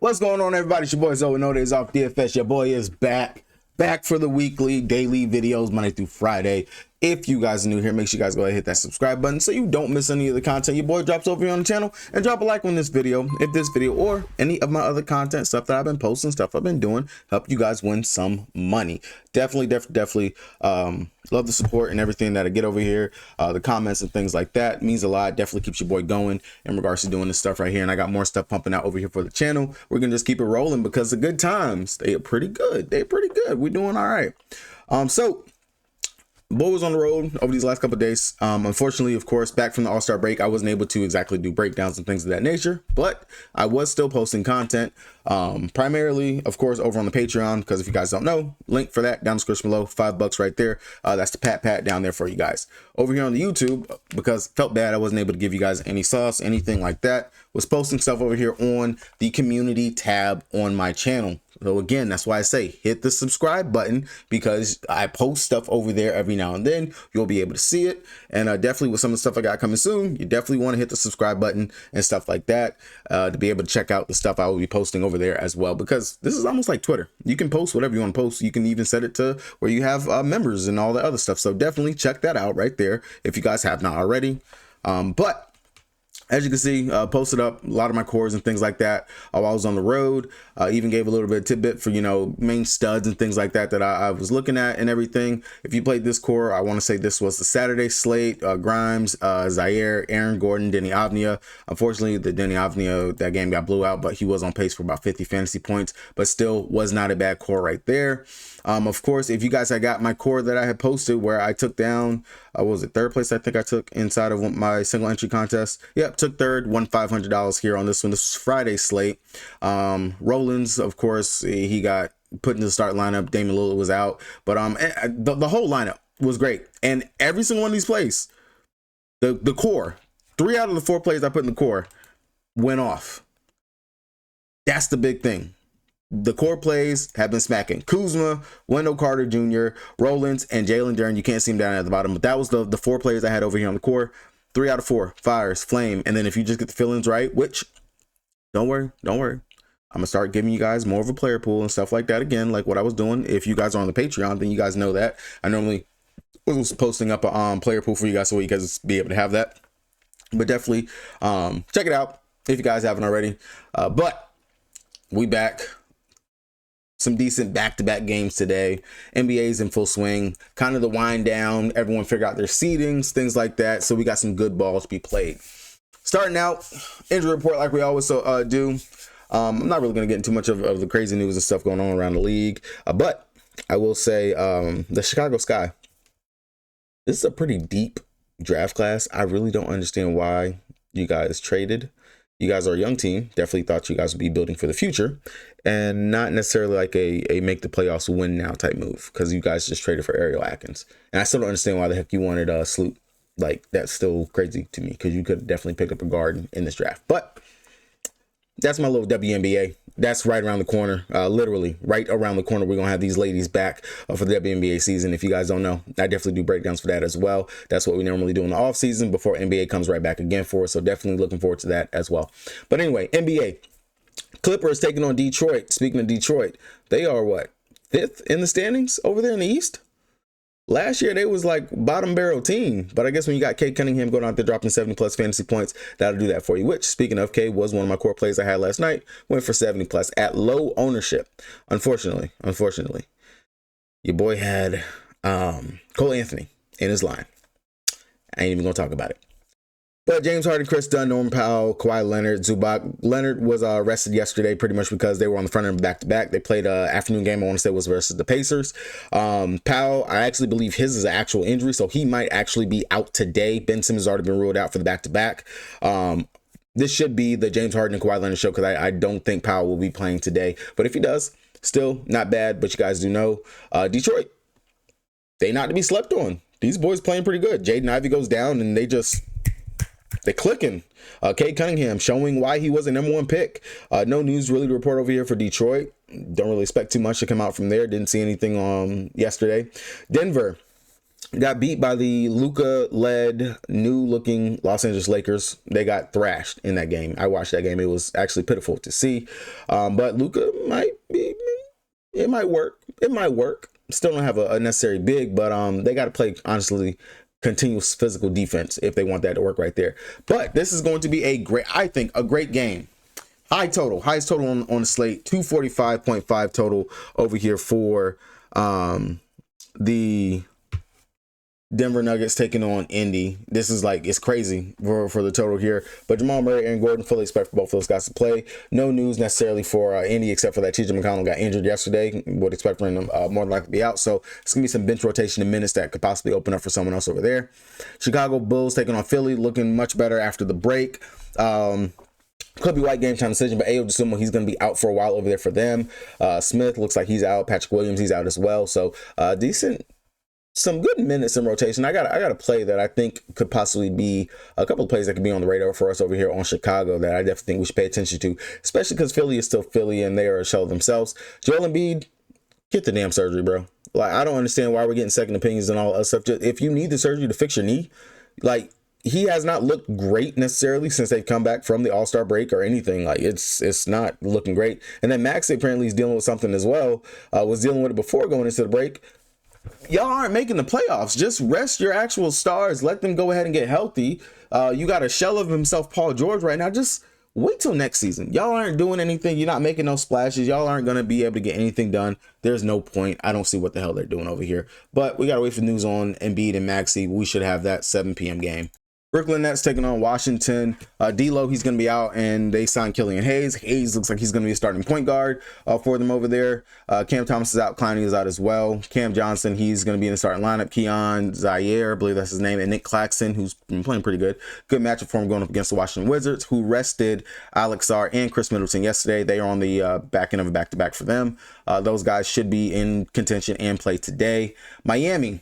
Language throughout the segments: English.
What's going on, everybody? It's your boy Zoe. No Days Off DFS. Your boy is back for the weekly daily videos Monday through Friday. If you guys are new here, make sure you guys go ahead and hit that subscribe button so you don't miss any of the content your boy drops over here on the channel, and drop a like on this video if this video or any of my other content stuff that I've been posting, stuff I've been doing, help you guys win some money. Definitely love the support and everything that I get over here. The comments and things like that means a lot. Definitely keeps your boy going in regards to doing this stuff right here, and I got more stuff pumping out over here for the channel. We're gonna just keep it rolling because the good times, they are pretty good. We're doing all right. So boy was on the road over these last couple of days. Unfortunately, of course, back from the All-Star break, I wasn't able to exactly do breakdowns and things of that nature, but I was still posting content, primarily, of course, over on the Patreon, because if you guys don't know, link for that down in the description below, $5 right there. That's the pat down there for you guys. Over here on the YouTube, because felt bad I wasn't able to give you guys any sauce, anything like that, was posting stuff over here on the community tab on my channel. So again, that's why I say hit the subscribe button, because I post stuff over there every now and then. You'll be able to see it, and definitely with some of the stuff I got coming soon, you definitely want to hit the subscribe button and stuff like that, to be able to check out the stuff I will be posting over there as well, because this is almost like Twitter. You can post whatever you want to post. You can even set it to where you have members and all the other stuff. So definitely check that out right there if you guys have not already. But as you can see, posted up a lot of my cores and things like that while I was on the road. Even gave a little bit of tidbit for, main studs and things like that that I was looking at and everything. If you played this core, I want to say this was the Saturday slate. Grimes, Zaire, Aaron Gordon, Denny Avnia. Unfortunately, the Denny Avnia, that game got blew out, but he was on pace for about 50 fantasy points, but still was not a bad core right there. Of course, if you guys had got my core that I had posted where I took down, what was it, third place I think I took inside of my single entry contest. Yep, took third, won $500 here on this one. This was Friday slate. Rollins, of course, he got put into the start lineup. Damian Lillard was out, but the whole lineup was great, and every single one of these plays, the core, 3 out of the 4 plays I put in the core went off. That's the big thing. The core plays have been smacking. Kuzma, Wendell Carter Jr., Rollins, and Jalen Duren. You can't see him down at the bottom, but that was the 4 players I had over here on the core. 3 out of 4 fires, flame. And then if you just get the feelings right, which don't worry, I'm gonna start giving you guys more of a player pool and stuff like that again, like what I was doing. If you guys are on the Patreon, then you guys know that I normally was posting up a player pool for you guys, so you guys be able to have that. But definitely check it out if you guys haven't already. But we back. Some decent back-to-back games today. NBA's in full swing, kind of the wind down. Everyone figure out their seedings, things like that. So we got some good balls to be played. Starting out, injury report like we always do. I'm not really going to get into much of the crazy news and stuff going on around the league. But I will say the Chicago Sky. This is a pretty deep draft class. I really don't understand why you guys traded. You guys are a young team. Definitely thought you guys would be building for the future, and not necessarily like a make the playoffs win now type move, because you guys just traded for Ariel Atkins. And I still don't understand why the heck you wanted Sloot. Like, that's still crazy to me, because you could have definitely picked up a guard in this draft. But that's my little WNBA. That's right around the corner. Literally right around the corner. We're going to have these ladies back for the WNBA season. If you guys don't know, I definitely do breakdowns for that as well. That's what we normally do in the off season before NBA comes right back again for us. So definitely looking forward to that as well. But anyway, NBA. Clippers taking on Detroit. Speaking of Detroit, they are what? 5th in the standings over there in the East? Last year, they was like bottom barrel team. But I guess when you got Cade Cunningham going out there dropping 70+ fantasy points, that'll do that for you. Which, speaking of, Cade was one of my core plays I had last night. Went for 70+ at low ownership. Unfortunately, your boy had Cole Anthony in his line. I ain't even going to talk about it. But James Harden, Chris Dunn, Norman Powell, Kawhi Leonard, Zubac. Leonard was rested yesterday pretty much because they were on the front end back-to-back. They played an afternoon game, I want to say was versus the Pacers. Powell, I actually believe his is an actual injury, so he might actually be out today. Ben Simmons has already been ruled out for the back-to-back. This should be the James Harden and Kawhi Leonard show, because I don't think Powell will be playing today. But if he does, still not bad. But you guys do know, Detroit, they not to be slept on. These boys playing pretty good. Jaden Ivey goes down, and they're clicking. Cade Cunningham showing why he was a #1 pick. No news really to report over here for Detroit. Don't really expect too much to come out from there. Didn't see anything yesterday. Denver. got beat by the Luka-led, new-looking Los Angeles Lakers. They got thrashed in that game. I watched that game. It was actually pitiful to see. But Luka it might work. It might work. Still don't have a necessary big, but they got to play, honestly, continuous physical defense if they want that to work right there. But this is going to be I think, a great game. Highest total on the slate, 245.5 total over here for the Denver Nuggets taking on Indy. This is it's crazy for the total here. But Jamal Murray and Gordon, fully expect for both those guys to play. No news necessarily for Indy, except for that TJ McConnell got injured yesterday. Would expect for him more than likely to be out. So it's going to be some bench rotation in minutes that could possibly open up for someone else over there. Chicago Bulls taking on Philly, looking much better after the break. Could be white game time decision, but Ayo Dosunmu, he's going to be out for a while over there for them. Smith looks like he's out. Patrick Williams, he's out as well. So some good minutes in rotation. I got a play that I think could possibly be a couple of plays that could be on the radar for us over here on Chicago that I definitely think we should pay attention to, especially because Philly is still Philly and they are a shell of themselves. Joel Embiid, get the damn surgery, bro. I don't understand why we're getting second opinions and all that stuff. Just, if you need the surgery to fix your knee, he has not looked great necessarily since they've come back from the All-Star break or anything. It's not looking great. And then Max apparently is dealing with something as well. Was dealing with it before going into the break. Y'all aren't making the playoffs. Just rest your actual stars. Let them go ahead and get healthy. You got a shell of himself, Paul George, right now. Just wait till next season. Y'all aren't doing anything. You're not making no splashes. Y'all aren't going to be able to get anything done. There's no point. I don't see what the hell they're doing over here. But we got to wait for news on Embiid and Maxey. We should have that 7 p.m. game. Brooklyn Nets taking on Washington. D'Lo, he's going to be out, and they signed Killian Hayes. Hayes looks like he's going to be a starting point guard for them over there. Cam Thomas is out. Clowney is out as well. Cam Johnson, he's going to be in the starting lineup. Keon Zaire, I believe that's his name, and Nick Claxton, who's been playing pretty good. Good matchup for him going up against the Washington Wizards, who rested Alex Sarr and Chris Middleton yesterday. They are on the back end of a back-to-back for them. Those guys should be in contention and play today. Miami.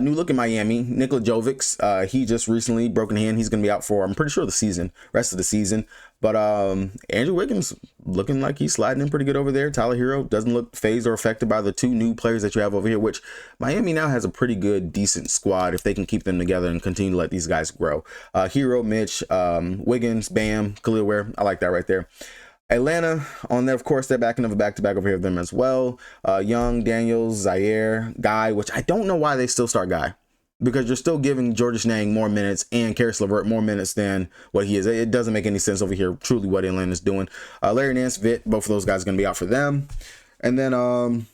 New look in Miami, Nikola Jovic, he just recently broken hand. He's going to be out for, I'm pretty sure, rest of the season. But Andrew Wiggins looking like he's sliding in pretty good over there. Tyler Hero doesn't look phased or affected by the 2 new players that you have over here, which Miami now has a pretty good, decent squad if they can keep them together and continue to let these guys grow. Hero, Mitch, Wiggins, Bam, Khalil Ware. I like that right there. Atlanta on there, of course, they're backing up a back-to-back over here with them as well. Young, Daniels, Zaire, Guy, which I don't know why they still start Guy, because you're still giving Georges Niang more minutes and Karis LeVert more minutes than what he is. It doesn't make any sense over here, truly, what Atlanta's doing. Larry Nance, Vitt, both of those guys are going to be out for them. And then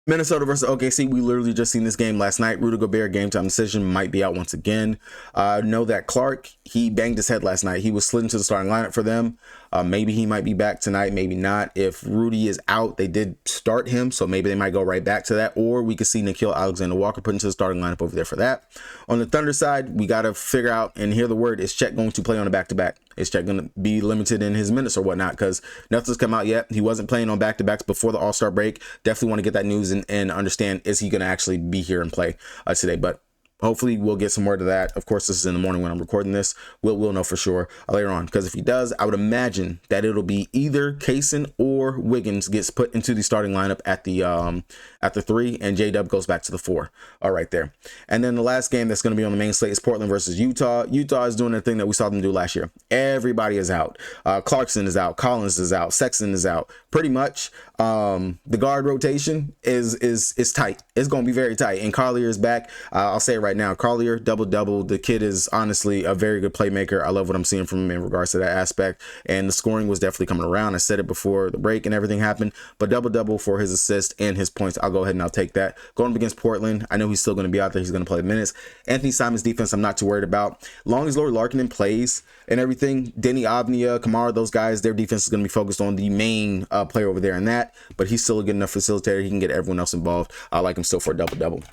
Minnesota versus OKC, we literally just seen this game last night. Rudy Gobert, game time decision, might be out once again. Know that Clark, he banged his head last night. He was slid into the starting lineup for them. Maybe he might be back tonight, maybe not. If Rudy is out, they did start him, so maybe they might go right back to that. Or we could see Nickeil Alexander-Walker put into the starting lineup over there for that. On the Thunder side, we got to figure out and hear the word, is Chet going to play on a back-to-back? Is Chet going to be limited in his minutes or whatnot? Because nothing's come out yet. He wasn't playing on back-to-backs before the All-Star break. Definitely want to get that news and understand, is he going to actually be here and play today? But hopefully we'll get some word of that. Of course, this is in the morning when I'm recording this. We'll know for sure later on, because if he does, I would imagine that it'll be either Kaysen or Wiggins gets put into the starting lineup at the 3, and J-Dub goes back to the 4. All right there. And then the last game that's going to be on the main slate is Portland versus Utah. Utah is doing the thing that we saw them do last year. Everybody is out. Clarkson is out. Collins is out. Sexton is out. Pretty much the guard rotation is tight. It's going to be very tight. And Collier is back. I'll say it right now. Collier, double-double. The kid is honestly a very good playmaker. I love what I'm seeing from him in regards to that aspect. And the scoring was definitely coming around. I said it before the break and everything happened. But double-double for his assist and his points. I'll go ahead and I'll take that. Going up against Portland, I know he's still going to be out there. He's going to play minutes. Anthony Simon's defense, I'm not too worried about. Long as Lauri Markkanen plays and everything, Denny Avdia, Kamara, those guys, their defense is going to be focused on the main player over there in that. But he's still a good enough facilitator. He can get everyone else involved. I like him still for a double-double.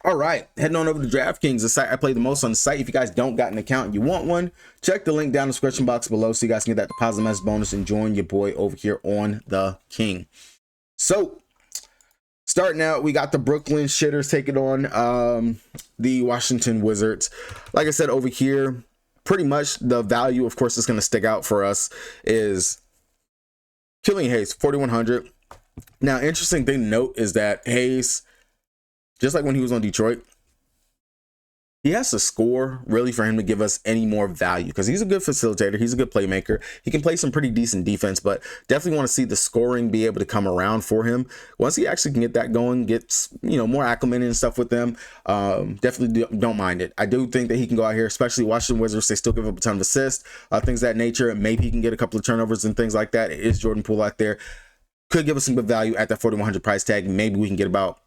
All right, heading on over to DraftKings, the site I play the most on the site. If you guys don't got an account and you want one, check the link down in the description box below so you guys can get that deposit message bonus and join your boy over here on the King. So, starting out, we got the Brooklyn Shitters taking on the Washington Wizards. Like I said over here, pretty much the value, of course, that's going to stick out for us is Killian Hayes, 4,100. Now, interesting thing to note is that Hayes, just like when he was on Detroit, he has to score really for him to give us any more value, because he's a good facilitator. He's a good playmaker. He can play some pretty decent defense, but definitely want to see the scoring be able to come around for him. Once he actually can get that going, gets, more acclimated and stuff with them, definitely don't mind it. I do think that he can go out here, especially Washington Wizards. They still give up a ton of assists, things of that nature. Maybe he can get a couple of turnovers and things like that. It is Jordan Poole out there. Could give us some good value at that 4,100 price tag. Maybe we can get about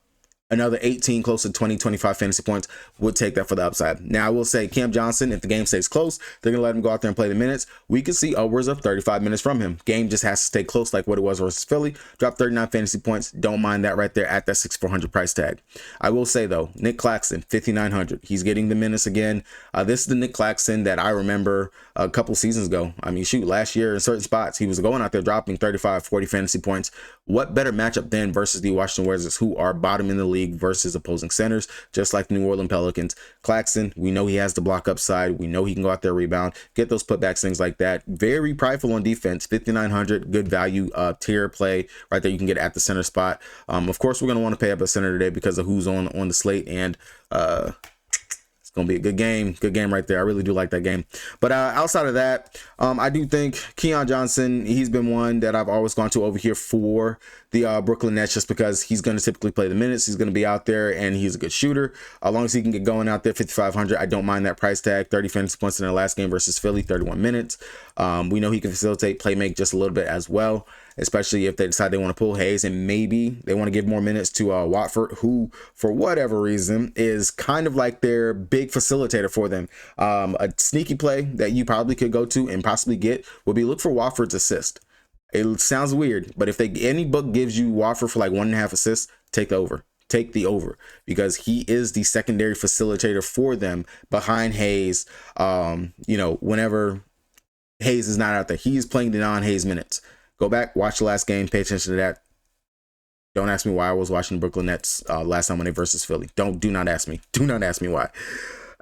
another 18, close to 20, 25 fantasy points. Would take that for the upside. Now, I will say Cam Johnson, if the game stays close, they're going to let him go out there and play the minutes. We could see upwards of 35 minutes from him. Game just has to stay close like what it was versus Philly. Drop 39 fantasy points. Don't mind that right there at that 6,400 price tag. I will say, though, Nick Claxton, 5,900. He's getting the minutes again. This is the Nick Claxton that I remember a couple seasons ago. I mean, shoot, last year in certain spots, he was going out there dropping 35, 40 fantasy points. What better matchup then versus the Washington Wizards, who are bottom in the league versus opposing centers, just like the New Orleans Pelicans. Claxton, we know he has the block upside. We know he can go out there, rebound, get those putbacks, things like that. Very prideful on defense, 5,900, good value tier play right there. You can get at the center spot. Of course, we're going to want to pay up a center today because of who's on the slate, and it's going to be a good game right there. I really do like that game. But outside of that, I do think Keon Johnson, he's been one that I've always gone to over here for the Brooklyn Nets, just because he's going to typically play the minutes. He's going to be out there, and he's a good shooter. As long as he can get going out there, 5,500, I don't mind that price tag. 30 fantasy points in the last game versus Philly, 31 minutes. We know he can facilitate, play make just a little bit as well, especially if they decide they want to pull Hayes, and maybe they want to give more minutes to Watford, who, for whatever reason, is kind of like their big facilitator for them. A sneaky play that you probably could go to and possibly get would be look for Watford's assist. It sounds weird, but if any book gives you Watford for like 1.5 assists, take the over. Take the over, because he is the secondary facilitator for them behind Hayes. Whenever Hayes is not out there, he's playing the non-Hayes minutes. Go back, watch the last game, pay attention to that. Don't ask me why I was watching the Brooklyn Nets last time when they versus Philly. Do not ask me. Do not ask me why.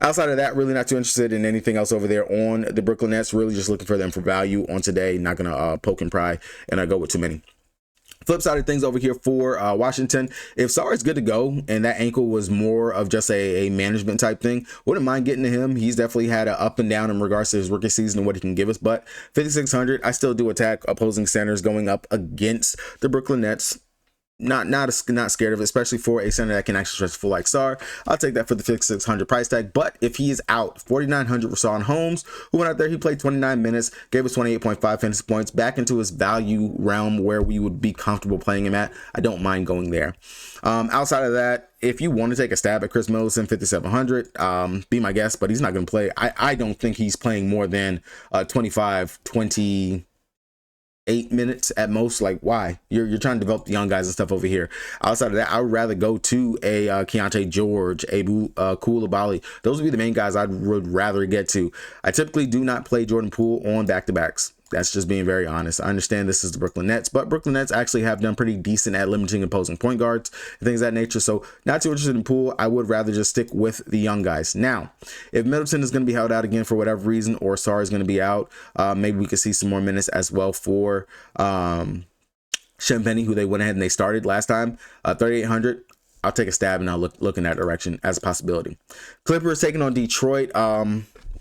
Outside of that, really not too interested in anything else over there on the Brooklyn Nets. Really just looking for them for value on today. Not going to poke and pry and go with too many. Flip side of things over here for Washington, if Sarr is good to go and that ankle was more of just a management type thing, wouldn't mind getting to him. He's definitely had an up and down in regards to his rookie season and what he can give us, but 5,600, I still do attack opposing centers going up against the Brooklyn Nets. Not scared of it, especially for a center that can actually stretch full like Sarr. I'll take that for the 5,600 price tag. But if he is out, 4,900 Rashawn Holmes, who went out there, he played 29 minutes, gave us 28.5 fantasy points, back into his value realm where we would be comfortable playing him at. I don't mind going there. Outside of that, if you want to take a stab at Chris Middleton, 5,700, be my guest, but he's not going to play. I don't think he's playing more than 28 minutes at most. Like, why? You're trying to develop the young guys and stuff over here. Outside of that, I would rather go to a Keontae George, a Koulibaly. Those would be the main guys I would rather get to. I typically do not play Jordan Poole on back-to-backs. That's just being very honest. I understand this is the Brooklyn Nets, but Brooklyn Nets actually have done pretty decent at limiting opposing point guards and things of that nature. So not too interested in Poole. I would rather just stick with the young guys. Now, if Middleton is going to be held out again for whatever reason, or Sarr is going to be out, maybe we could see some more minutes as well for Shem Penny, who they went ahead and they started last time, 3,800. I'll take a stab and I'll look in that direction as a possibility. Clippers taking on Detroit.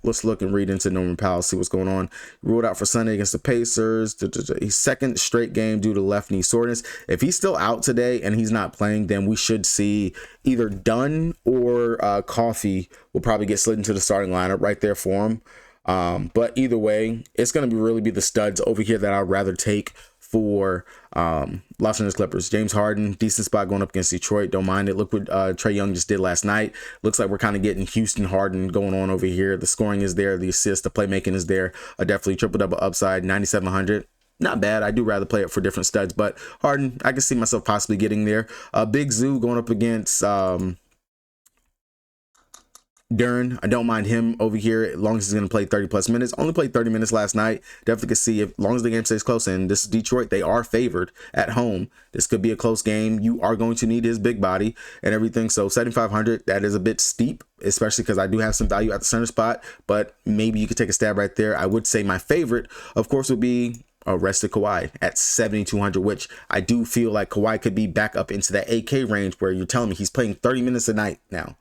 Let's look and read into Norman Powell, see what's going on. Ruled out for Sunday against the Pacers. His second straight game due to left knee soreness. If he's still out today and he's not playing, then we should see either Dunn or Coffee will probably get slid into the starting lineup right there for him. But either way, it's going to really be the studs over here that I'd rather take for Los Angeles Clippers. James Harden, decent spot going up against Detroit. Don't mind it. Look what Trae Young just did last night. Looks like we're kind of getting Houston Harden going on over here. The scoring is there. The assist, the playmaking is there. Definitely triple-double upside, 9,700. Not bad. I do rather play it for different studs, but Harden, I can see myself possibly getting there. Big Zoo going up against Duren. I don't mind him over here as long as he's going to play 30 plus minutes. Only played 30 minutes last night. Definitely could see, as long as the game stays close, and this is Detroit, they are favored at home. This could be a close game. You are going to need his big body and everything. So 7,500, that is a bit steep, especially because I do have some value at the center spot, but maybe you could take a stab right there. I would say my favorite, of course, would be rested Kawhi at 7,200, which I do feel like Kawhi could be back up into that 8K range where you're telling me he's playing 30 minutes a night now.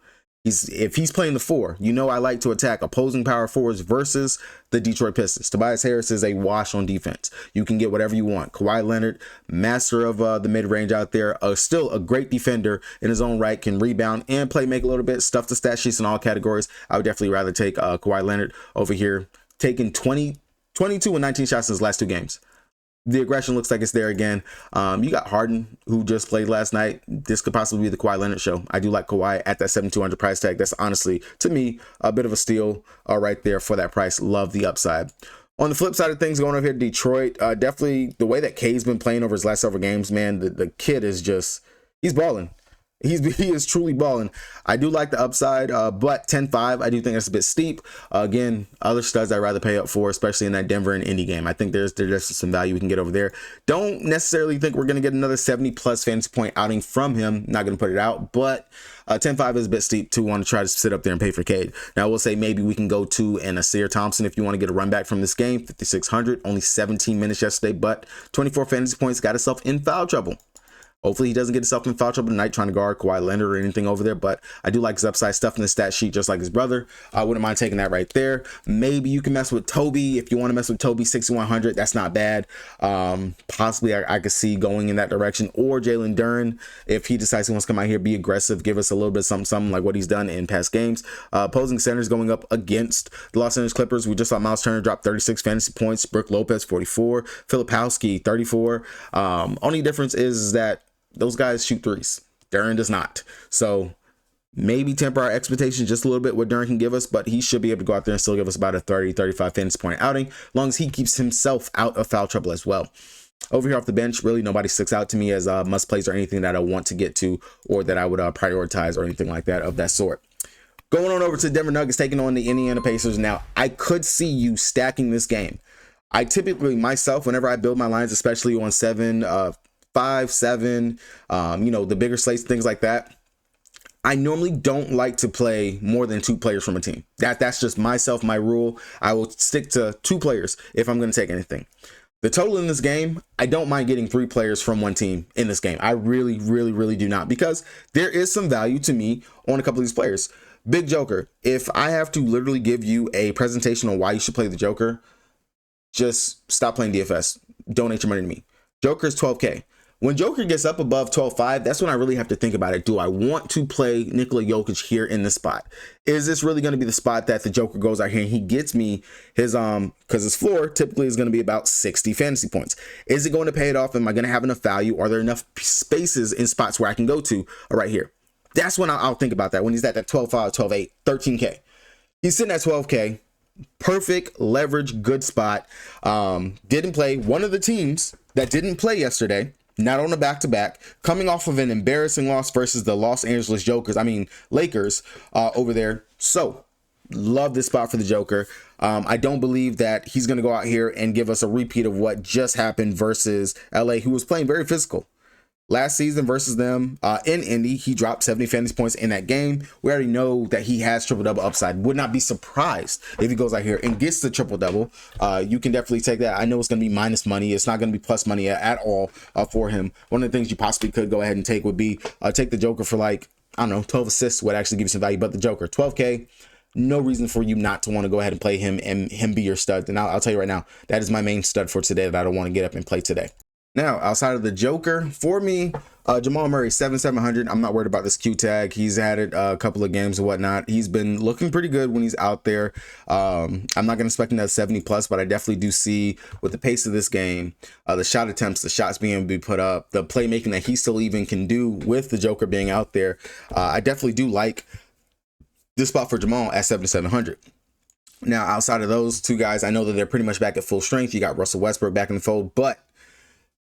If he's playing the 4, you know I like to attack opposing power forwards versus the Detroit Pistons. Tobias Harris is a wash on defense. You can get whatever you want. Kawhi Leonard, master of the mid-range out there, still a great defender in his own right, can rebound and play make a little bit, stuff the stat sheets in all categories. I would definitely rather take Kawhi Leonard over here, taking 22 and 19 shots in his last 2 games. The aggression looks like it's there again. You got Harden, who just played last night. This could possibly be the Kawhi Leonard show. I do like Kawhi at that 7,200 price tag. That's honestly, to me, a bit of a steal right there for that price. Love the upside. On the flip side of things, going over here to Detroit, definitely the way that K's been playing over his last several games, man, the kid is just, he's balling. He is truly balling. I do like the upside, but 10-5, I do think that's a bit steep. Again, other studs I'd rather pay up for, especially in that Denver and Indy game. I think there's some value we can get over there. Don't necessarily think we're going to get another 70+ fantasy point outing from him. Not going to put it out, but 10-5 is a bit steep to want to try to sit up there and pay for Cade. Now, I will say maybe we can go to an Asir Thompson if you want to get a run back from this game. 5,600, only 17 minutes yesterday, but 24 fantasy points, got himself in foul trouble. Hopefully he doesn't get himself in foul trouble tonight trying to guard Kawhi Leonard or anything over there, but I do like his upside stuff in the stat sheet just like his brother. I wouldn't mind taking that right there. Maybe you can mess with Toby if you want to mess with Toby. 6,100, that's not bad. Possibly I could see going in that direction, or Jalen Duren if he decides he wants to come out here, be aggressive, give us a little bit of something like what he's done in past games. Opposing centers going up against the Los Angeles Clippers. We just saw Miles Turner drop 36 fantasy points, Brook Lopez 44, Filipowski 34. Only difference is that those guys shoot threes. Duren does not. So maybe temper our expectations just a little bit what Duren can give us, but he should be able to go out there and still give us about a 30-35 fantasy point outing, as long as he keeps himself out of foul trouble as well. Over here off the bench, really nobody sticks out to me as must plays or anything that I want to get to or that I would prioritize or anything like that of that sort. Going on over to Denver Nuggets taking on the Indiana Pacers. Now, I could see you stacking this game. I typically myself, whenever I build my lines, especially on 7, 5, 7, the bigger slates, things like that, I normally don't like to play more than 2 players from a team. That's just myself, my rule. I will stick to 2 players if I'm going to take anything. The total in this game, I don't mind getting 3 players from one team in this game. I really, really, really do not, because there is some value to me on a couple of these players. Big Joker, if I have to literally give you a presentation on why you should play the Joker, just stop playing DFS. Donate your money to me. Joker is 12K. When Joker gets up above 12.5, that's when I really have to think about it. Do I want to play Nikola Jokic here in this spot? Is this really going to be the spot that the Joker goes out here and he gets me his, because his floor typically is going to be about 60 fantasy points. Is it going to pay it off? Am I going to have enough value? Are there enough spaces in spots where I can go to right here? That's when I'll think about that. When he's at that 12.5, 12.8, 13K. He's sitting at 12K. Perfect leverage, good spot. Didn't play. One of the teams that didn't play yesterday, not on a back-to-back, coming off of an embarrassing loss versus the Los Angeles Lakers over there. So, love this spot for the Joker. I don't believe that he's going to go out here and give us a repeat of what just happened versus LA, who was playing very physical. Last season versus them in Indy, he dropped 70 fantasy points in that game. We already know that he has triple-double upside. Would not be surprised if he goes out here and gets the triple-double. You can definitely take that. I know it's going to be minus money. It's not going to be plus money at all for him. One of the things you possibly could go ahead and take would be take the Joker for, like, I don't know, 12 assists would actually give you some value. But the Joker, 12K, no reason for you not to want to go ahead and play him and him be your stud. And I'll tell you right now, that is my main stud for today that I don't want to get up and play today. Now, outside of the Joker, for me, Jamal Murray, 7,700. I'm not worried about this Q tag. He's had it a couple of games and whatnot. He's been looking pretty good when he's out there. I'm not going to expect him at 70 plus, but I definitely do see with the pace of this game, the shot attempts, the shots being able to be put up, the playmaking that he still even can do with the Joker being out there. I definitely do like this spot for Jamal at 7,700. Now, outside of those 2 guys, I know that they're pretty much back at full strength. You got Russell Westbrook back in the fold, but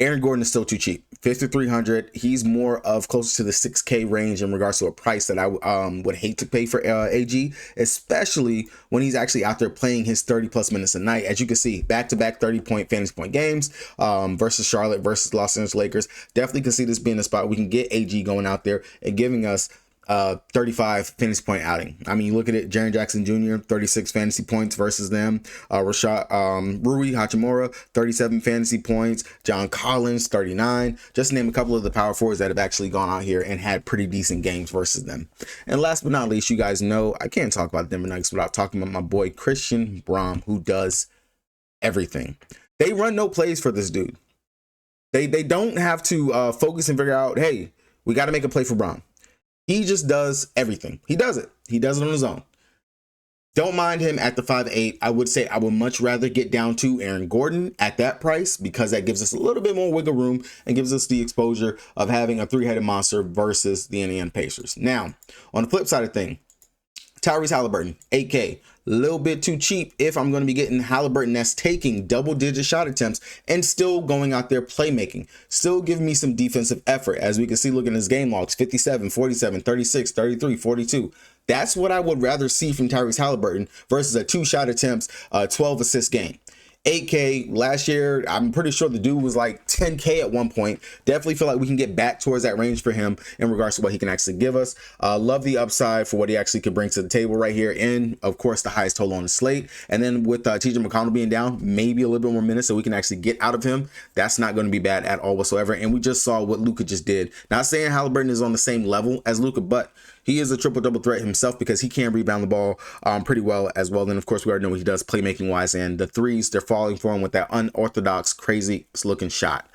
Aaron Gordon is still too cheap. 5,300. He's more of closer to the 6K range in regards to a price that I would hate to pay for AG, especially when he's actually out there playing his 30+ minutes a night. As you can see, back-to-back 30-point fantasy point games versus Charlotte versus Los Angeles Lakers. Definitely can see this being a spot we can get AG going out there and giving us 35 fantasy point outing. I mean, you look at it, Jaren Jackson Jr., 36 fantasy points versus them. Rui Hachimura, 37 fantasy points. John Collins, 39. Just to name a couple of the power forwards that have actually gone out here and had pretty decent games versus them. And last but not least, you guys know I can't talk about the Denver Nuggets without talking about my boy Christian Braun, who does everything. They run no plays for this dude. They don't have to focus and figure out, hey, we got to make a play for Braun. He just does everything. He does it. He does it on his own. Don't mind him at the 5'8". I would say I would much rather get down to Aaron Gordon at that price, because that gives us a little bit more wiggle room and gives us the exposure of having a three-headed monster versus the Indiana Pacers. Now, on the flip side of things, Tyrese Halliburton, 8K. A little bit too cheap if I'm going to be getting Halliburton that's taking double-digit shot attempts and still going out there playmaking. Still giving me some defensive effort. As we can see, looking at his game logs, 57, 47, 36, 33, 42. That's what I would rather see from Tyrese Halliburton versus a 2 shot attempts, 12 assist game. 8K last year, I'm pretty sure the dude was like 10K at one point. Definitely feel like we can get back towards that range for him in regards to what he can actually give us. Love the upside for what he actually could bring to the table right here, and of course the highest total on the slate. And then with TJ McConnell being down, maybe a little bit more minutes so we can actually get out of him. That's not going to be bad at all whatsoever. And we just saw what Luka just did. Not saying Halliburton is on the same level as Luka, but he is a triple-double threat himself because he can rebound the ball pretty well as well. Then, of course, we already know what he does playmaking-wise, and the threes, they're falling for him with that unorthodox, crazy-looking shot.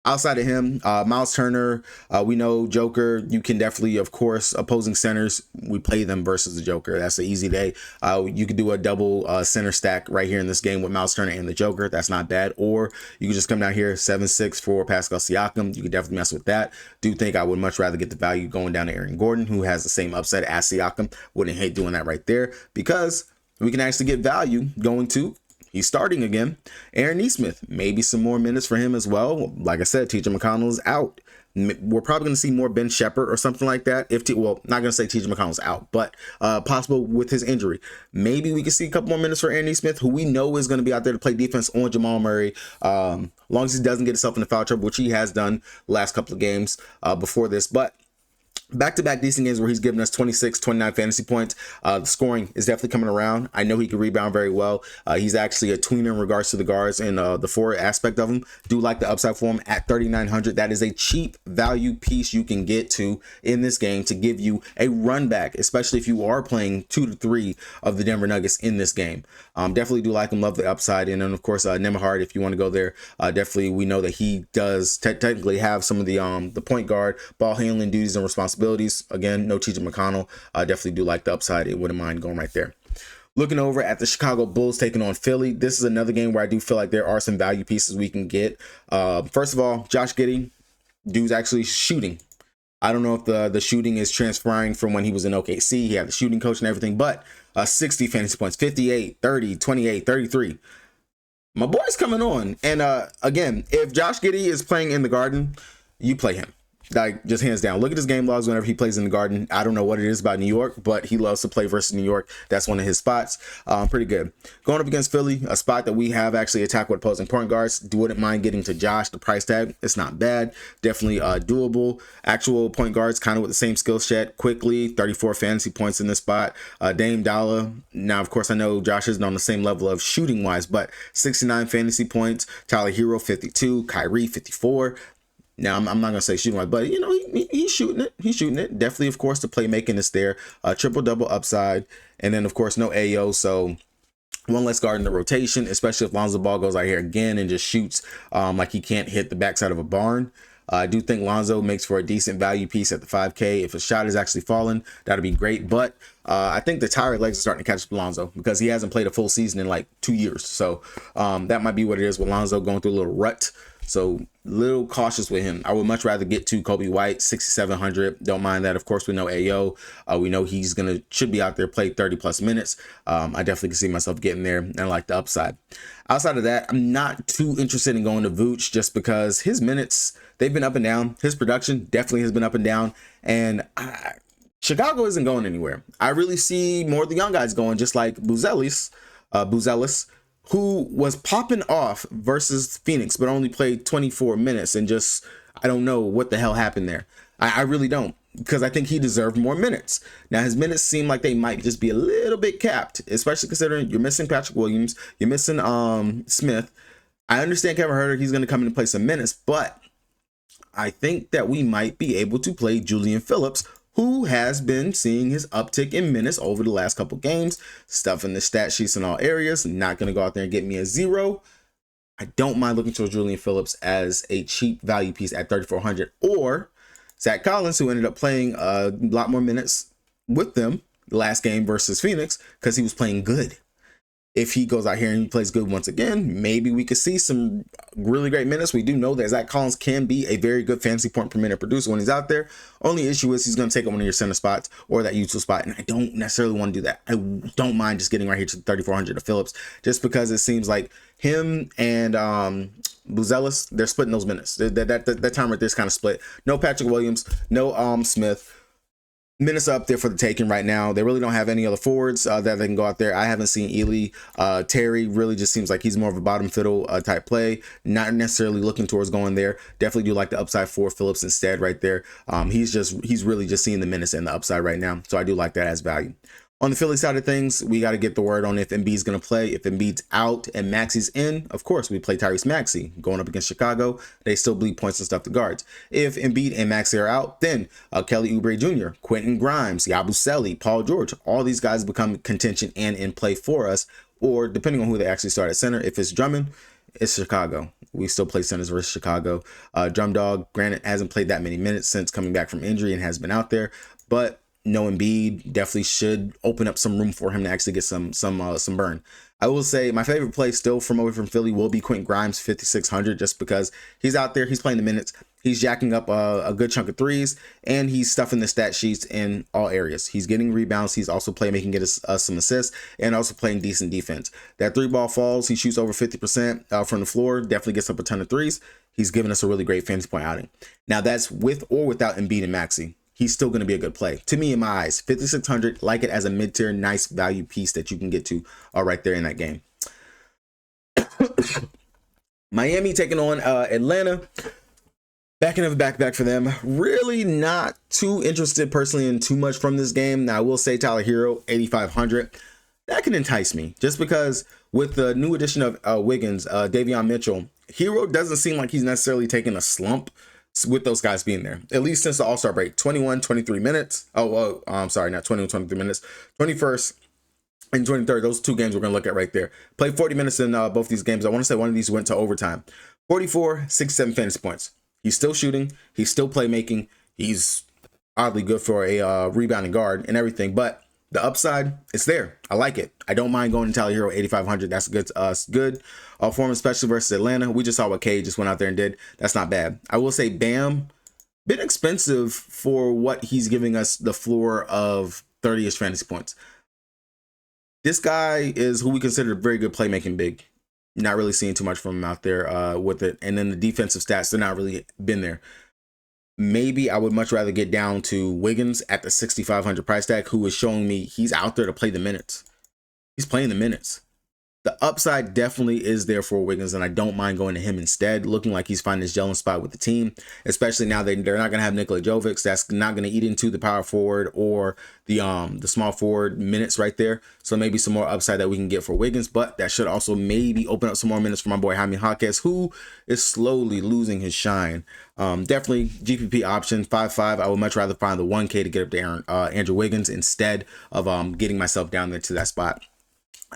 Outside of him, Miles Turner, we know Joker. You can definitely, of course, opposing centers, we play them versus the Joker. That's an easy day. You could do a double center stack right here in this game with Miles Turner and the Joker. That's not bad. Or you can just come down here, 7-6 for Pascal Siakam. You could definitely mess with that. Do think I would much rather get the value going down to Aaron Gordon, who has the same upside as Siakam. Wouldn't hate doing that right there, because we can actually get value going to, he's starting again, Aaron Nesmith. Maybe some more minutes for him as well. Like I said, TJ McConnell is out. We're probably going to see more Ben Shepherd or something like that. Well, not going to say TJ McConnell's out, but possible with his injury. Maybe we can see a couple more minutes for Aaron Nesmith, who we know is going to be out there to play defense on Jamal Murray. As long as he doesn't get himself into foul trouble, which he has done the last couple of games before this. But back-to-back decent games where he's given us 26, 29 fantasy points. The scoring is definitely coming around. I know he can rebound very well. He's actually a tweener in regards to the guards and the forward aspect of him. Do like the upside for him at 3,900. That is a cheap value piece you can get to in this game to give you a run back, especially if you are playing 2 to 3 of the Denver Nuggets in this game. Definitely do like him. Love the upside. And then, of course, Nembhard, if you want to go there, definitely we know that he does technically have some of the point guard, ball handling duties and responsibilities. Again, no TJ McConnell. Definitely do like the upside. It wouldn't mind going right there. Looking over at the Chicago Bulls taking on Philly. This is another game where I do feel like there are some value pieces we can get. First of all, Josh Giddey, dude's actually shooting. I don't know if the shooting is transferring from when he was in OKC. He had the shooting coach and everything, but 60 fantasy points, 58, 30, 28, 33. My boy's coming on. And again, if Josh Giddey is playing in the Garden, you play him. Like, just hands down. Look at his game logs whenever he plays in the Garden. I don't know what it is about New York, but he loves to play versus New York. That's one of his spots. Pretty good. Going up against Philly, a spot that we have actually attacked with opposing point guards. Wouldn't mind getting to Josh. The price tag, it's not bad. Definitely doable. Actual point guards, kind of with the same skill set. Quickly, 34 fantasy points in this spot. Dame Dollar. Now, of course, I know Josh isn't on the same level of shooting-wise, but 69 fantasy points. Tyler Hero, 52. Kyrie, 54. Now, I'm not going to say shooting wise, but, you know, he's shooting it. He's shooting it. Definitely, of course, the playmaking is there. Triple-double upside. And then, of course, no AO. So, one less guard in the rotation, especially if Lonzo Ball goes out here again and just shoots like he can't hit the backside of a barn. I do think Lonzo makes for a decent value piece at the 5K. If a shot is actually falling, that'd be great. But I think the tired legs are starting to catch up to Lonzo because he hasn't played a full season in like 2 years. So that might be what it is with Lonzo going through a little rut. So little cautious with him. I would much rather get to Kobe White, 6,700. Don't mind that. Of course, we know AO. We know he's should be out there, play 30 plus minutes. I definitely can see myself getting there, and I like the upside. Outside of that, I'm not too interested in going to Vooch just because his minutes, they've been up and down. His production definitely has been up and down, and Chicago isn't going anywhere. I really see more of the young guys going, just like Buzelis, who was popping off versus Phoenix, but only played 24 minutes and just, I don't know what the hell happened there. I really don't. because I think he deserved more minutes. Now his minutes seem like they might just be a little bit capped, especially considering you're missing Patrick Williams, you're missing Smith. I understand Kevin Huerter, he's going to come in and play some minutes, but I think that we might be able to play Julian Phillips, who has been seeing his uptick in minutes over the last couple games, stuff in the stat sheets in all areas. Not going to go out there and get me a 0. I don't mind looking towards Julian Phillips as a cheap value piece at 3,400, or Zach Collins, who ended up playing a lot more minutes with them the last game versus Phoenix because he was playing good. If he goes out here and he plays good once again, maybe we could see some really great minutes. We do know that Zach Collins can be a very good fantasy point per minute producer when he's out there. Only issue is he's going to take up one of your center spots or that usual spot, and I don't necessarily want to do that. I don't mind just getting right here to 3,400 of Phillips, just because it seems like him and Buzelis, they're splitting those minutes. That time right there is kind of split. No Patrick Williams, no Smith. Minutes up there for the taking right now. They really don't have any other forwards that they can go out there. I haven't seen Ely. Terry really just seems like he's more of a bottom fiddle type play. Not necessarily looking towards going there. Definitely do like the upside for Phillips instead right there. He's really just seeing the minutes and the upside right now. So I do like that as value. On the Philly side of things, we got to get the word on if Embiid's going to play. If Embiid's out and Maxey's in, of course, we play Tyrese Maxey. Going up against Chicago, they still bleed points and stuff to guards. If Embiid and Maxey are out, then Kelly Oubre Jr., Quentin Grimes, Yabusele, Paul George, all these guys become contention and in play for us, or depending on who they actually start at center. If it's Drummond, it's Chicago. We still play centers versus Chicago. Drum Dog, granted, hasn't played that many minutes since coming back from injury and has been out there, but no Embiid definitely should open up some room for him to actually get some burn. I will say my favorite play still from away from Philly will be Quentin Grimes, 5,600, just because he's out there, he's playing the minutes, he's jacking up a good chunk of threes, and he's stuffing the stat sheets in all areas. He's getting rebounds, he's also making us some assists, and also playing decent defense. That 3-ball falls, he shoots over 50% from the floor, definitely gets up a ton of threes. He's giving us a really great fantasy point outing. Now that's with or without Embiid and Maxey. He's still going to be a good play. To me, in my eyes, 5,600, like it as a mid-tier, nice value piece that you can get to right there in that game. Miami taking on Atlanta. Back end of a back for them. Really not too interested personally in too much from this game. Now, I will say Tyler Hero, 8,500. That can entice me just because with the new addition of Wiggins, Davion Mitchell, Hero doesn't seem like he's necessarily taking a slump with those guys being there, at least since the All-Star break. 21, 23 minutes. I'm sorry, not 21, 23 minutes. 21st and 23rd, those two games we're going to look at right there. Played 40 minutes in both these games. I want to say one of these went to overtime. 44, 67 fantasy points. He's still shooting. He's still playmaking. He's oddly good for a rebounding guard and everything, but the upside, it's there. I like it. I don't mind going to Tyler Hero, 8,500. That's good form, especially versus Atlanta. We just saw what K just went out there and did. That's not bad. I will say Bam, bit expensive for what he's giving us the floor of 30-ish fantasy points. This guy is who we consider a very good playmaking big. Not really seeing too much from him out there with it. And then the defensive stats, they're not really been there. Maybe I would much rather get down to Wiggins at the 6,500 price tag, who is showing me he's out there to play the minutes. He's playing the minutes. The upside definitely is there for Wiggins, and I don't mind going to him instead, looking like he's finding his gelling spot with the team, especially now they're not going to have Nikola Jovic. That's not going to eat into the power forward or the small forward minutes right there. So maybe some more upside that we can get for Wiggins, but that should also maybe open up some more minutes for my boy Jaime Jaquez, who is slowly losing his shine. Definitely GPP option 5.5. I would much rather find the 1K to get up to Andrew Wiggins instead of getting myself down there to that spot.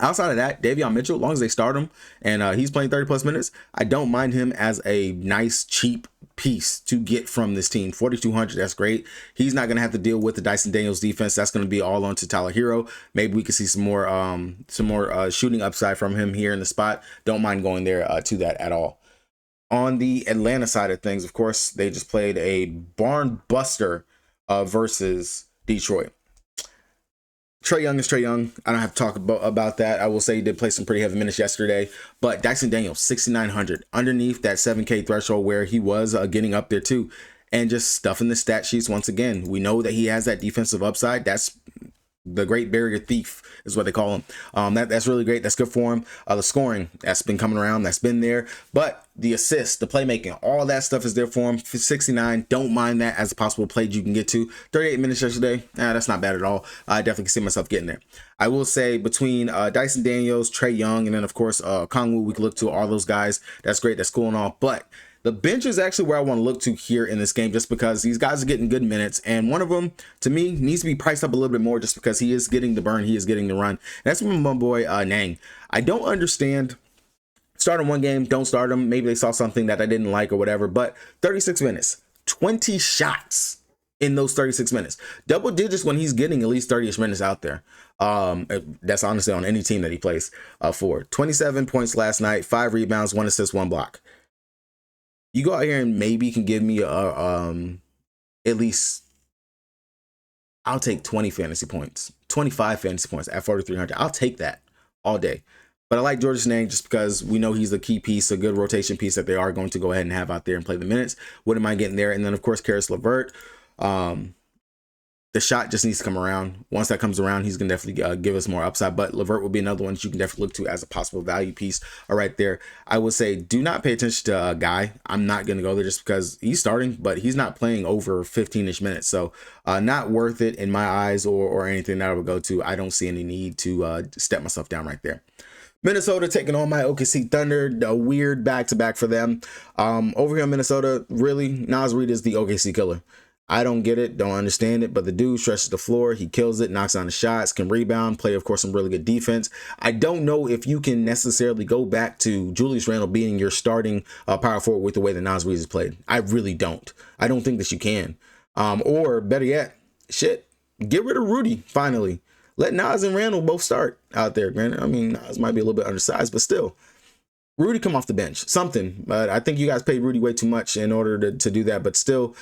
Outside of that, Davion Mitchell, as long as they start him and he's playing 30+ minutes, I don't mind him as a nice, cheap piece to get from this team. 4,200, that's great. He's not going to have to deal with the Dyson Daniels defense. That's going to be all on to Tyler Hero. Maybe we could see some more shooting upside from him here in the spot. Don't mind going there to that at all. On the Atlanta side of things, of course, they just played a barn buster versus Detroit. Trae Young is Trae Young. I don't have to talk about that. I will say he did play some pretty heavy minutes yesterday. But Dyson Daniels, 6,900, underneath that 7K threshold where he was getting up there too. And just stuffing the stat sheets once again. We know that he has that defensive upside. That's the Great Barrier Thief is what they call him. That's really great. That's good for him. The scoring, that's been coming around, that's been there. But the assists, the playmaking, all that stuff is there for him. 69, don't mind that as a possible play you can get to. 38 minutes yesterday, that's not bad at all. I definitely can see myself getting there. I will say between Dyson Daniels, Trae Young, and then of course Kongwu, we can look to all those guys. That's great, that's cool and all. But the bench is actually where I want to look to here in this game, just because these guys are getting good minutes, and one of them, to me, needs to be priced up a little bit more, just because he is getting the burn, he is getting the run. And that's from my boy Nang. I don't understand. Start him one game, don't start him. Maybe they saw something that I didn't like or whatever. But 36 minutes, 20 shots in those 36 minutes, double digits when he's getting at least 30ish minutes out there. That's honestly on any team that he plays for. 27 points last night, 5 rebounds, 1 assist, 1 block. You go out here and maybe can give me at least, I'll take 20 fantasy points, 25 fantasy points at 4,300. I'll take that all day. But I like Georges Niang just because we know he's the key piece, a good rotation piece that they are going to go ahead and have out there and play the minutes. Wouldn't mind getting there. And then, of course, Karis LeVert. The shot just needs to come around. Once that comes around, he's going to definitely give us more upside. But LeVert will be another one that you can definitely look to as a possible value piece right there. I would say do not pay attention to a guy. I'm not going to go there just because he's starting, but he's not playing over 15-ish minutes. So not worth it in my eyes or anything that I would go to. I don't see any need to step myself down right there. Minnesota taking on my OKC Thunder, a weird back-to-back for them. Over here in Minnesota, really, Naz Reid is the OKC killer. I don't get it, don't understand it, but the dude stretches the floor, he kills it, knocks down the shots, can rebound, play, of course, some really good defense. I don't know if you can necessarily go back to Julius Randle being your starting power forward with the way that Naz Reid is played. I really don't. I don't think that you can. Or better yet, shit, get rid of Rudy, finally. Let Naz and Randle both start out there, granted. I mean, Naz might be a little bit undersized, but still. Rudy come off the bench, something. But I think you guys paid Rudy way too much in order to do that, but still,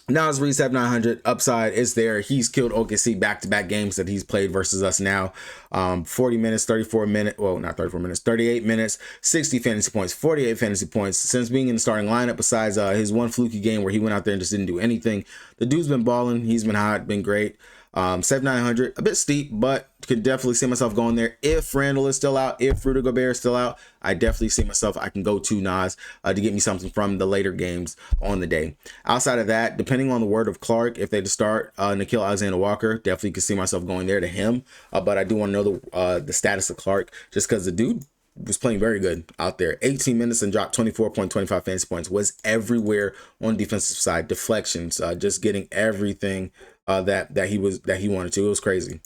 Naz Reid 7,900 upside is there. He's killed OKC back-to-back games that he's played versus us now. 40 minutes, 34 minutes, well, not 34 minutes, 38 minutes, 60 fantasy points, 48 fantasy points since being in the starting lineup, besides his one fluky game where he went out there and just didn't do anything. The dude's been balling. He's been hot, been great. 7,900, a bit steep, but could definitely see myself going there. If Randall is still out, if Rudy Gobert is still out, I definitely see myself, I can go to Naz to get me something from the later games on the day. Outside of that, depending on the word of Clark, if they to start Nickeil Alexander-Walker, definitely could see myself going there to him. But I do want to know the status of Clark, just because the dude was playing very good out there. 18 minutes and dropped 24.25 fantasy points, was everywhere on the defensive side, deflections, just getting everything that he wanted to. It was crazy.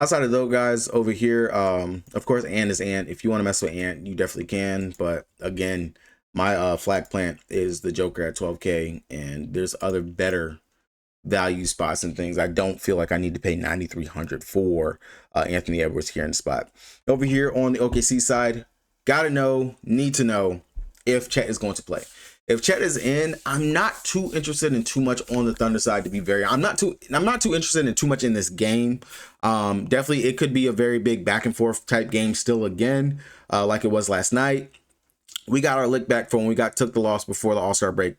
Outside of those guys over here, of course, Ant is Ant. If you want to mess with Ant, you definitely can. But again, my flag plant is the Joker at 12K, and there's other better value spots and things. I don't feel like I need to pay 9,300 for Anthony Edwards here in the spot. Over here on the OKC side, need to know if Chet is going to play. If Chet is in, I'm not too interested in too much on the Thunder side, to be very. I'm not too interested in too much in this game. Definitely, it could be a very big back and forth type game still again, like it was last night. We got our lick back from when we took the loss before the All-Star break.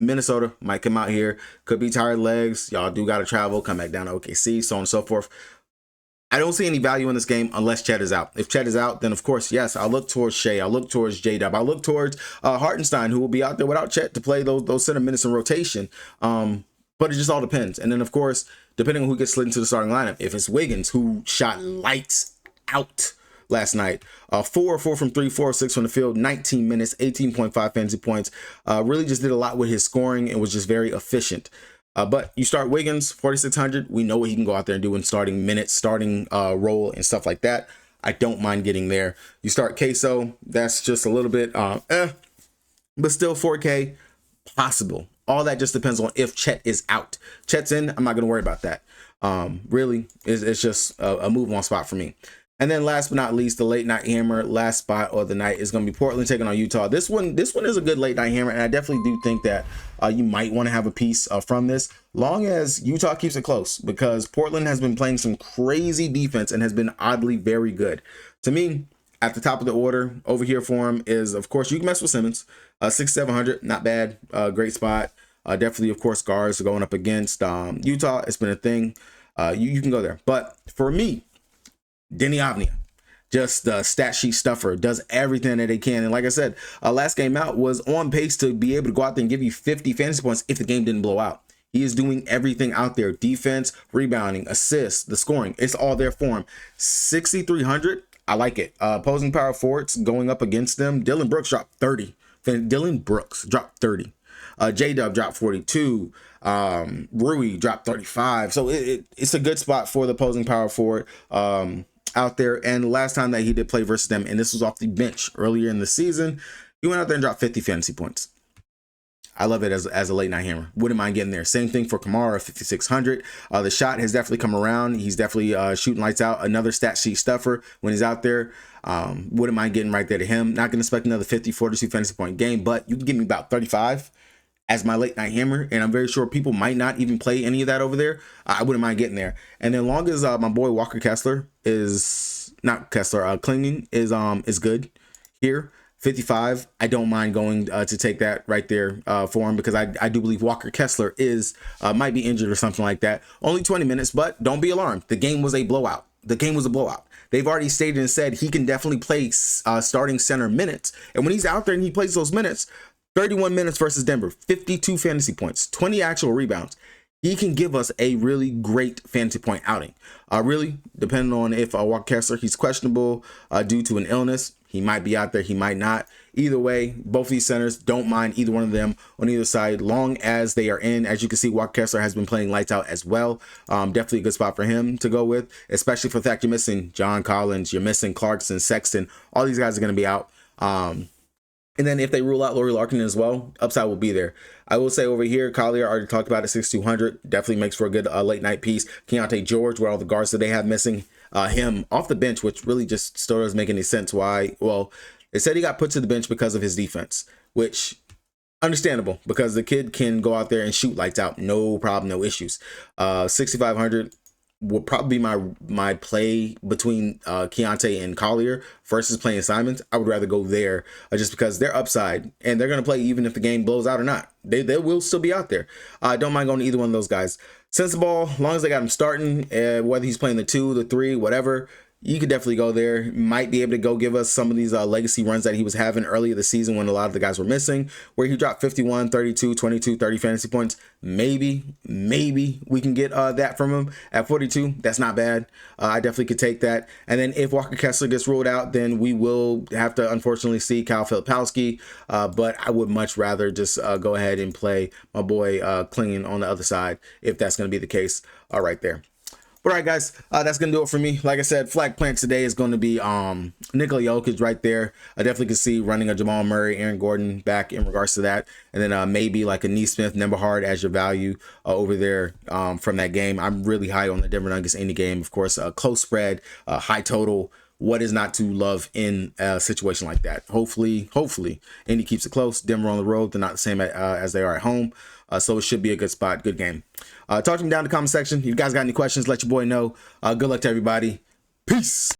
Minnesota might come out here, could be tired legs. Y'all do got to travel, come back down to OKC, so on and so forth. I don't see any value in this game unless Chet is out. If Chet is out, then of course, yes, I'll look towards Shea. I'll look towards J-Dub. I'll look towards Hartenstein, who will be out there without Chet to play those center minutes in rotation. But it just all depends. And then, of course, depending on who gets slid into the starting lineup, if it's Wiggins, who shot lights out last night, 4 from 3, 4 6 from the field, 19 minutes, 18.5 fantasy points, really just did a lot with his scoring and was just very efficient. But you start Wiggins, 4,600. We know what he can go out there and do in starting minutes, starting role and stuff like that. I don't mind getting there. You start Queso, that's just a little bit, but still 4K, possible. All that just depends on if Chet is out. Chet's in, I'm not going to worry about that. Really, it's just a move on spot for me. And then last but not least, the late night hammer, last spot of the night is going to be Portland taking on Utah. This one is a good late night hammer, and I definitely do think that you might want to have a piece from this, long as Utah keeps it close, because Portland has been playing some crazy defense and has been oddly very good. To me, at the top of the order over here for him is, of course, you can mess with Simmons, 6,700, not bad, great spot. Definitely, of course, guards are going up against Utah. It's been a thing. You can go there. But for me, Denny Avnia, just the stat sheet stuffer, does everything that they can. And like I said, last game out was on pace to be able to go out there and give you 50 fantasy points if the game didn't blow out. He is doing everything out there. Defense, rebounding, assists, the scoring. It's all there for him. 6,300. I like it. Opposing power forwards going up against them. Dylan Brooks dropped 30. Dylan Brooks dropped 30. J-Dub dropped 42. Rui dropped 35. So it's a good spot for the opposing power forward out there. And the last time that he did play versus them, and this was off the bench earlier in the season, he went out there and dropped 50 fantasy points. I love it as a late night hammer. Wouldn't mind getting there. Same thing for Kamara, 5,600. The shot has definitely come around. He's definitely shooting lights out. Another stat sheet stuffer when he's out there. Wouldn't mind getting right there to him. Not going to expect another 50, 42 fantasy point game, but you can give me about 35 as my late night hammer, and I'm very sure people might not even play any of that over there. I wouldn't mind getting there. And then long as my boy Walker Kessler is not Kessler, Klinging is good here. 55, I don't mind going to take that right there for him, because I do believe Walker Kessler is might be injured or something like that. Only 20 minutes, but don't be alarmed. The game was a blowout. The game was a blowout. They've already stated and said he can definitely play starting center minutes. And when he's out there and he plays those minutes, 31 minutes versus Denver, 52 fantasy points, 20 actual rebounds. He can give us a really great fantasy point outing. Really, depending on if Walker Kessler, he's questionable due to an illness. He might be out there, he might not. Either way, both of these centers, don't mind either one of them on either side, long as they are in. As you can see, Walker Kessler has been playing lights out as well. Definitely a good spot for him to go with, especially for the fact you're missing John Collins, you're missing Clarkson, Sexton. All these guys are going to be out. And then if they rule out Laurie Larkin as well, upside will be there. I will say over here, Collier, already talked about it, 6,200. Definitely makes for a good late night piece. Keontae George, where all the guards that they have missing, him off the bench, which really just still doesn't make any sense why. Well, they said he got put to the bench because of his defense, which understandable, because the kid can go out there and shoot lights out. No problem, no issues. 6,500. Will probably be my play between Keontae and Collier versus playing Simons. I would rather go there just because they're upside and they're going to play even if the game blows out or not. They will still be out there. I don't mind going to either one of those guys. Sensible, as long as they got him starting, whether he's playing the 2, the 3, whatever, you could definitely go there. Might be able to go give us some of these legacy runs that he was having earlier this season when a lot of the guys were missing, where he dropped 51, 32, 22, 30 fantasy points. Maybe we can get that from him at 42. That's not bad. I definitely could take that. And then if Walker Kessler gets ruled out, then we will have to unfortunately see Kyle Filipowski. But I would much rather just go ahead and play my boy Klinging on the other side if that's going to be the case right there. All right, guys, that's going to do it for me. Like I said, flag plant today is going to be Nikola Jokic right there. I definitely could see running a Jamal Murray, Aaron Gordon back in regards to that. And then maybe like a Neesmith, Nembhard as your value over there from that game. I'm really high on the Denver Nuggets any game. Of course, close spread, high total. What is not to love in a situation like that? Hopefully, Indy keeps it close. Denver on the road, they're not the same as they are at home. So it should be a good spot, good game. Talk to me down in the comment section. If you guys got any questions, let your boy know. Good luck to everybody. Peace.